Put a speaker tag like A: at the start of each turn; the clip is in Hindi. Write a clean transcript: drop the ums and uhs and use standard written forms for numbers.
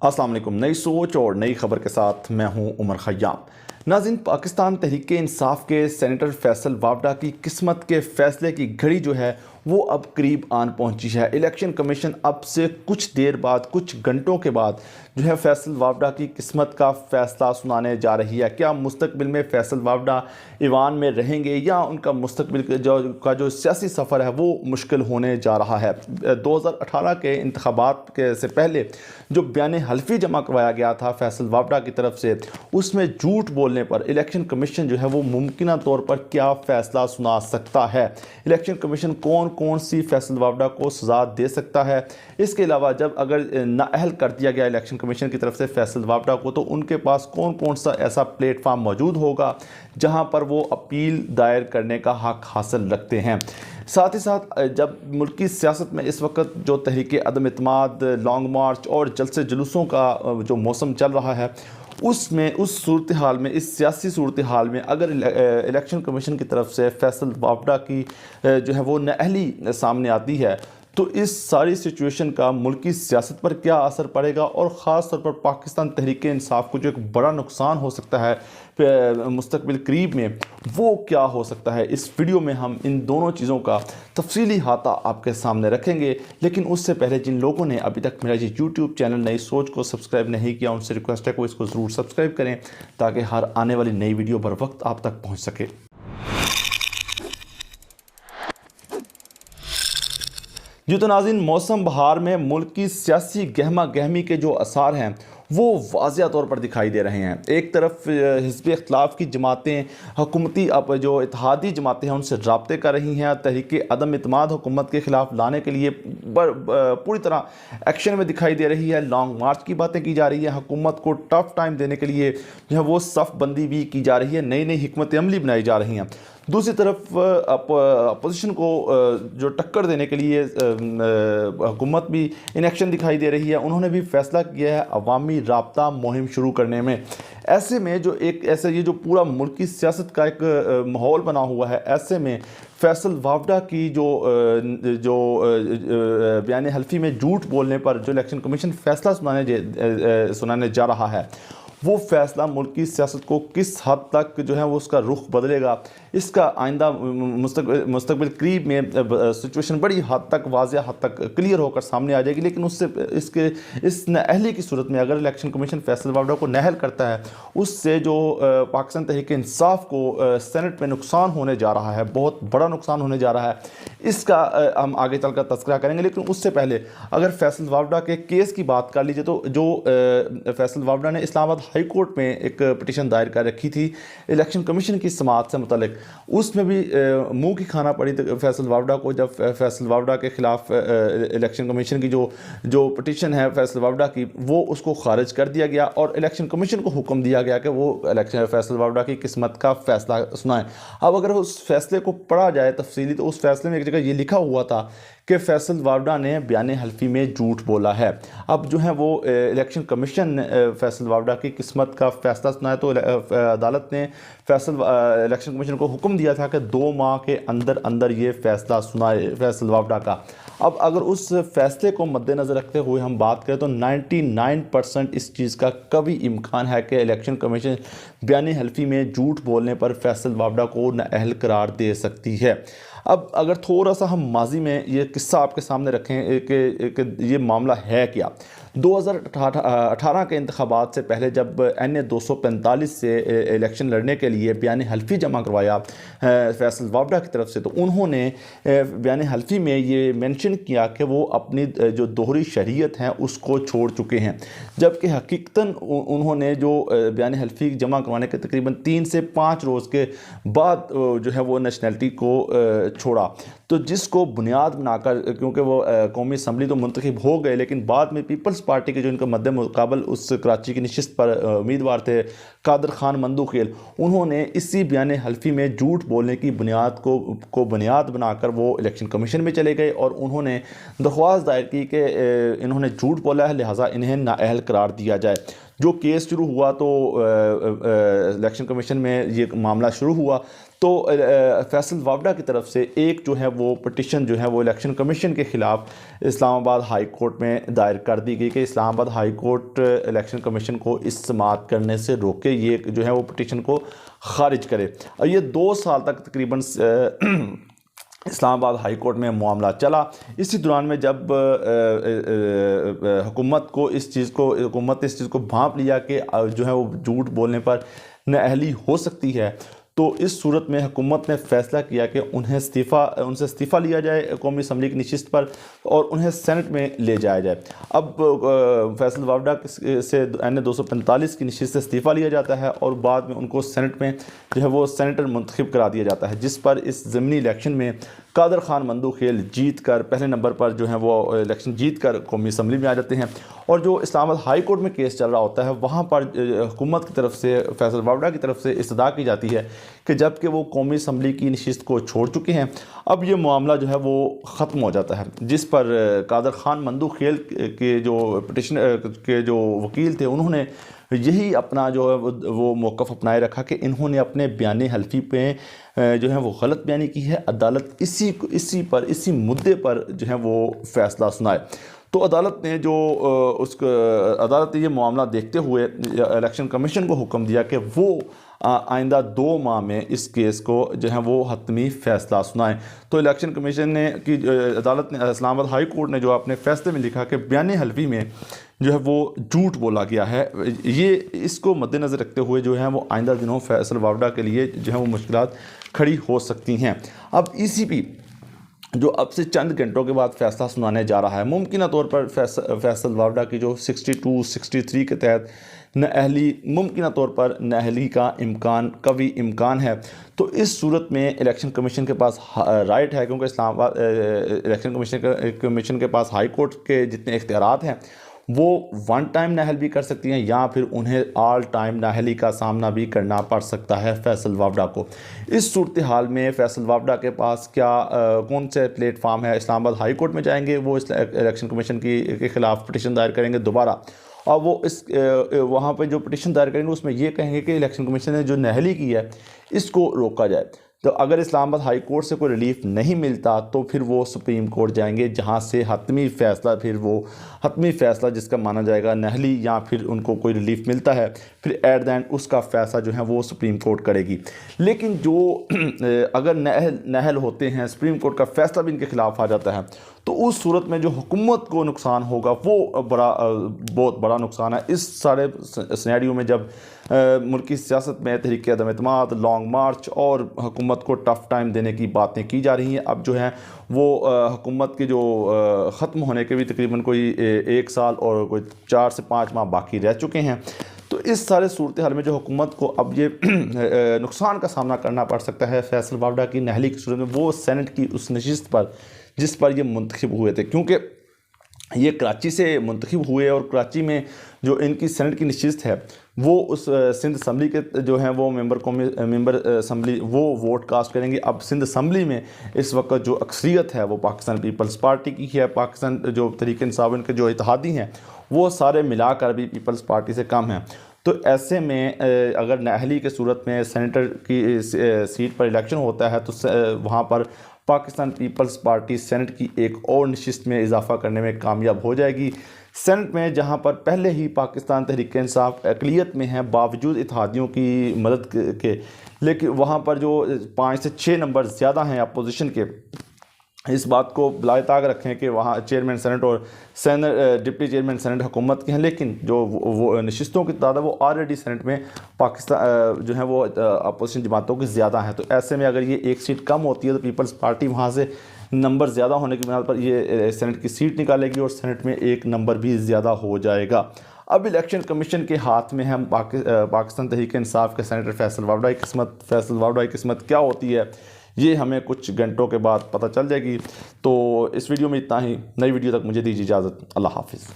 A: अस्सलाम वालेकुम। नई सोच और नई खबर के साथ मैं हूं उमर खयाम। नाज़रीन, पाकिस्तान तहरीक इंसाफ के सेनेटर फैसल वावडा की किस्मत के फैसले की घड़ी जो है वो अब करीब आन पहुंची है। इलेक्शन कमीशन अब से कुछ देर बाद, कुछ घंटों के बाद जो है फैसल वावडा की किस्मत का फ़ैसला सुनाने जा रही है। क्या मुस्तकबिल में फैसल वावडा ईवान में रहेंगे या उनका मुस्तकबिल जो सियासी सफ़र है वो मुश्किल होने जा रहा है। 2018 के इंतखाबात के से पहले जो बयान हल्फी जमा करवाया गया था फैसल वावडा की तरफ से, उसमें झूठ बोलने पर इलेक्शन कमीशन जो है वो मुमकिन तौर पर क्या फ़ैसला सुना सकता है। इलेक्शन कमीशन कौन कौन सी फैसल वावडा को सज़ा दे सकता है। इसके अलावा जब अगर नाअहल कर दिया गया इलेक्शन कमीशन की तरफ से फैसल वावडा को, तो उनके पास कौन कौन सा ऐसा प्लेटफार्म मौजूद होगा जहां पर वो अपील दायर करने का हक हासिल रखते हैं। साथ ही साथ जब मुल्की सियासत में इस वक्त जो तहरीक अदम इत्माद, लॉन्ग मार्च और जलसे जुलूसों का जो मौसम चल रहा है, उसमें उस सूरत हाल में, इस सियासी सूरत हाल में अगर इलेक्शन कमीशन की तरफ से फैसल वावडा की जो है वो नाअहली सामने आती है, तो इस सारी सिचुएशन का मुल्की सियासत पर क्या असर पड़ेगा और ख़ास तौर पर पाकिस्तान तहरीक इंसाफ को जो एक बड़ा नुकसान हो सकता है मुस्तकबिल करीब में, वो क्या हो सकता है। इस वीडियो में हम इन दोनों चीज़ों का तफसीली हाता आपके सामने रखेंगे। लेकिन उससे पहले जिन लोगों ने अभी तक मेरा ये यूट्यूब चैनल नई सोच को सब्सक्राइब नहीं किया, उनसे रिक्वेस्ट है कि इसको ज़रूर सब्सक्राइब करें ताकि हर आने वाली नई वीडियो बर वक्त आप तक पहुँच सके। जी तो नाज़रीन, मौसम बहार में मुल्क की सियासी गहमा गहमी के जो आसार हैं वो वाज़िया तौर पर दिखाई दे रहे हैं। एक तरफ हिज़्ब इख्तिलाफ़ की जमातें, हुकूमती अब जो इत्तेहादी जमातें हैं उनसे रब्ते कर रही हैं, तहरीक अदम इत्माद हुकूमत के ख़िलाफ़ लाने के लिए पूरी तरह एक्शन में दिखाई दे रही है। लॉन्ग मार्च की बातें की जा रही है, हुकूमत को टफ़ टाइम देने के लिए जो है वो सफ़ बंदी भी की जा रही है, नई नई हिकमत अमली बनाई जा रही हैं। दूसरी तरफ अपोजिशन को जो टक्कर देने के लिए हुकूमत भी इन एक्शन दिखाई दे रही है। उन्होंने भी फैसला किया है अवामी राब्ता मुहिम शुरू करने में। ऐसे में जो एक ऐसे ये जो पूरा मुल्की सियासत का एक माहौल बना हुआ है, ऐसे में फैसल वावडा की जो बयान हल्फी में झूठ बोलने पर जो इलेक्शन कमीशन फैसला सुनाने जा रहा है, वो फैसला मुल्क की सियासत को किस हद तक जो है वो उसका रुख बदलेगा, इसका आइंदा मुस्तकबिल करीब में सिचुएशन बड़ी हद तक वाज़िया हद तक क्लियर होकर सामने आ जाएगी। लेकिन उससे इस नाअहली की सूरत में अगर इलेक्शन कमीशन फैसल वावडा को नाअहल करता है, उससे जो पाकिस्तान तहरीक इंसाफ को सेनेट में नुकसान होने जा रहा है, बहुत बड़ा नुकसान होने जा रहा है, इसका हम आगे चलकर तस्करा करेंगे। लेकिन उससे पहले अगर फैसल वावडा के केस की बात कर लीजिए, तो जो फैसल वावडा ने इस्लामाबाद हाई कोर्ट में एक पिटीशन दायर कर रखी थी इलेक्शन कमीशन की समाअत से मुतल्लिक, उसमें भी मुंह की खाना पड़ी फैसल वावडा को। जब फैसल वावडा के ख़िलाफ़ इलेक्शन कमीशन की जो पिटीशन है फैसल वावडा की, वो उसको खारिज कर दिया गया और इलेक्शन कमीशन को हुक्म दिया गया कि वो फैसल वावडा की किस्मत का फ़ैसला सुनाएं। अब अगर उस फैसले को पढ़ा जाए तफसीली, तो उस फैसले में एक जगह ये लिखा हुआ था कि फैसल वावडा ने बयान हल्फी में झूठ बोला है। अब जो है वो इलेक्शन कमीशन ने फैसल वावडा की किस्मत का फ़ैसला सुनाया, तो अदालत ने इलेक्शन कमीशन को हुक्म दिया था कि 2 माह के अंदर अंदर ये फ़ैसला सुनाए फैसल वावडा का। अब अगर उस फैसले को मद्देनज़र रखते हुए हम बात करें, तो 99% इस चीज़ का कभी इम्कान है कि इलेक्शन कमीशन बयान हल्फी में झूठ बोलने पर फैसल वावडा को नाअहल करार दे सकती है। अब अगर थोड़ा सा हम माजी में ये किस्सा आपके सामने रखें कि ये मामला है क्या। 2018 के इंतखाबात से पहले जब NA 245 से इलेक्शन लड़ने के लिए बयान हल्फी जमा करवाया फैसल वावडा की तरफ से, तो उन्होंने बयान हल्फी में ये मेंशन किया कि वो अपनी जो दोहरी शरीयत है उसको छोड़ चुके हैं, जबकि हकीकतन उन्होंने जो बयान हल्फी जमा करवाने के तकरीबन 3 से 5 रोज़ के बाद जो है वो नेशनलिटी को छोड़ा। तो जिसको बुनियाद बनाकर, क्योंकि वो कौमी असम्बली तो मुंतखब हो गए, लेकिन बाद में पीपल्स पार्टी के जो इनका मद्दे मुकाबल उस कराची की नशिस्त पर उम्मीदवार थे कादर खान मंदूखेल, उन्होंने इसी बयान हल्फी में झूठ बोलने की बुनियाद को बुनियाद बनाकर वो इलेक्शन कमीशन में चले गए और उन्होंने दरख्वास्त दायर की कि इन्होंने झूठ बोला है, लिहाजा इन्हें नाअहल करार दिया जाए। जो केस शुरू हुआ तो इलेक्शन कमीशन में ये मामला शुरू हुआ तो फैसल वावडा की तरफ से एक जो है वो पिटिशन जो है वो इलेक्शन कमीशन के ख़िलाफ़ इस्लामाबाद हाई कोर्ट में दायर कर दी गई कि Islamabad high court election commission को इस समाअत करने से रोके, ये जो है वो पिटिशन को ख़ारिज करे। और ये 2 साल तक तकरीबन इस्लामाबाद हाई कोर्ट में मामला चला। इसी दौरान में जब हुकूमत ने इस चीज़ को भांप लिया कि जो है वो झूठ बोलने पर नाअहली हो सकती है, तो इस सूरत में हुकूमत ने फ़ैसला किया कि उनसे इस्तीफ़ा लिया जाए कौमी असम्बली की नशिस्त पर और उन्हें सेनेट में ले जाया जाए। अब फैसल वावडा से NA 245 की नशिस्त से इस्तीफ़ा लिया जाता है और बाद में उनको सेनेट में जो है वो सेनेटर मुंतखब करा दिया जाता है, जिस पर इस ज़मीनी इलेक्शन में कादर खान मंदूखेल जीत कर पहले नंबर पर जो है वो इलेक्शन जीत कर कौमी असम्बली में आ जाते हैं। और जो इस्लामाबाद हाई कोर्ट में केस चल रहा होता है वहाँ पर हुकूमत की तरफ से फैसल वावडा की तरफ से इस्तदा की जाती है कि जबकि वो कौमी असम्बली की नशिस्त को छोड़ चुके हैं, अब ये मामला जो है वो ख़त्म हो जाता है, जिस पर कादर खान मंदूखेल के जो पिटिशन के जो वकील थे उन्होंने यही अपना जो है वो मौक़िफ़ अपनाए रखा कि इन्होंने अपने बयान हल्फी पे जो है वो गलत बयानी की है। अदालत इसी मुद्दे पर जो है वो फ़ैसला सुनाए। तो अदालत ने अदालत ने ये मामला देखते हुए इलेक्शन कमीशन को हुक्म दिया कि वो आइंदा 2 माह में इस केस को जो है वो हतमी फ़ैसला सुनाएं। तो इलेक्शन कमीशन ने अदालत ने इस्लामाबाद हाई कोर्ट ने जो अपने फ़ैसले में लिखा कि बयान हल्फी में जो है वो झूठ बोला गया है, ये इसको मद्देनज़र रखते हुए जो है वो आइंदा दिनों फैसल वावडा के लिए जो है वो मुश्किलात खड़ी हो सकती हैं। अब ECP जो अब से चंद घंटों के बाद फ़ैसला सुनाने जा रहा है, मुमकिन तौर पर फैसल वावडा की जो 62-63 के तहत मुमकिन तौर पर नाअहली का कवी इम्कान है। तो इस सूरत में इलेक्शन कमीशन के पास राइट है, क्योंकि इस्लामाबाद इलेक्शन कमीशन के पास हाई कोर्ट के जितने इख्तियारात हैं वो 1 टाइम नाअहल भी कर सकती हैं या फिर उन्हें ऑल टाइम नाअहली का सामना भी करना पड़ सकता है फैसल वावडा को। इस सूरत हाल में फैसल वावडा के पास कौन से प्लेटफार्म है? इस्लामाबाद हाई कोर्ट में जाएंगे, वो इलेक्शन कमीशन के ख़िलाफ़ पिटिशन दायर करेंगे दोबारा, और वो वहाँ पे जो पिटिशन दायर करेंगे उसमें ये कहेंगे कि इलेक्शन कमीशन ने जो नाअहली की है इसको रोका जाए। तो अगर इस्लामाबाद हाई कोर्ट से कोई रिलीफ नहीं मिलता तो फिर वो सुप्रीम कोर्ट जाएंगे, जहां से हतमी फ़ैसला जिसका माना जाएगा नाअहली या फिर उनको कोई रिलीफ मिलता है, फिर एट द एंड उसका फ़ैसला जो है वो सुप्रीम कोर्ट करेगी। लेकिन जो अगर नाअहल होते हैं, सुप्रीम कोर्ट का फ़ैसला भी इनके ख़िलाफ़ आ जाता है, तो उस सूरत में जो हुकूमत को नुकसान होगा वो बहुत बड़ा नुकसान है। इस सारे सिनेरियो में जब मुल्की सियासत में तहरीक अदम एतमाद, लॉन्ग मार्च और हुकूमत को टफ़ टाइम देने की बातें की जा रही हैं, अब जो है वो हुकूमत के जो ख़त्म होने के भी तकरीबन कोई 1 साल और कोई 4 से 5 माह बाकी रह चुके हैं। तो इस सारे सूरत हाल में जो हुकूमत को अब ये नुकसान का सामना करना पड़ सकता है फैसल वावडा की नाअहली की सूरत में, वो सेनेट की उस नशिस्त पर जिस पर ये मुंतखब हुए थे, क्योंकि ये कराची से मुंतखब हुए और कराची में जो इनकी सेनेट की नशिस्त है वो उस सिंध असम्बली के जो हैं वो मेंबर असम्बली वो वोट कास्ट करेंगे। अब सिंध असम्बली में इस वक्त जो अक्सरियत है वो पाकिस्तान पीपल्स पार्टी की है। पाकिस्तान जो तहरीक इंसाफ इनके जो इत्तेहादी हैं वो सारे मिलाकर भी पीपल्स पार्टी से कम हैं। तो ऐसे में अगर नाअहली के सूरत में सेनेटर की सीट पर इलेक्शन होता है तो वहाँ पर पाकिस्तान पीपल्स पार्टी सेनेट की एक और नशिस्त में इजाफा करने में कामयाब हो जाएगी। सेनेट में जहां पर पहले ही पाकिस्तान तहरीक इंसाफ अक़लियत में है बावजूद इत्तेहादियों की मदद के, लेकिन वहां पर जो 5 से 6 नंबर ज़्यादा हैं अपोजिशन के, इस बात को बिलाए ताक रखें कि वहाँ चेयरमैन सेनेट और डिप्टी चेयरमैन सेनेट हुकूमत के हैं, लेकिन जो वो नशिस्तों की तादाद वो ऑलरेडी सेनेट में पाकिस्तान जो है वो अपोजिशन जमातों की ज़्यादा हैं। तो ऐसे में अगर ये एक सीट कम होती है तो पीपल्स पार्टी वहाँ से नंबर ज़्यादा होने की बुनियाद पर ये सेनेट की सीट निकालेगी और सेनेट में एक नंबर भी ज़्यादा हो जाएगा। अब इलेक्शन कमीशन के हाथ में हम पाकिस्तान तहरीक इंसाफ के सेनेटर फैसल वावडा की किस्मत क्या होती है ये हमें कुछ घंटों के बाद पता चल जाएगी। तो इस वीडियो में इतना ही। नई वीडियो तक मुझे दीजिए इजाज़त। अल्लाह हाफिज़।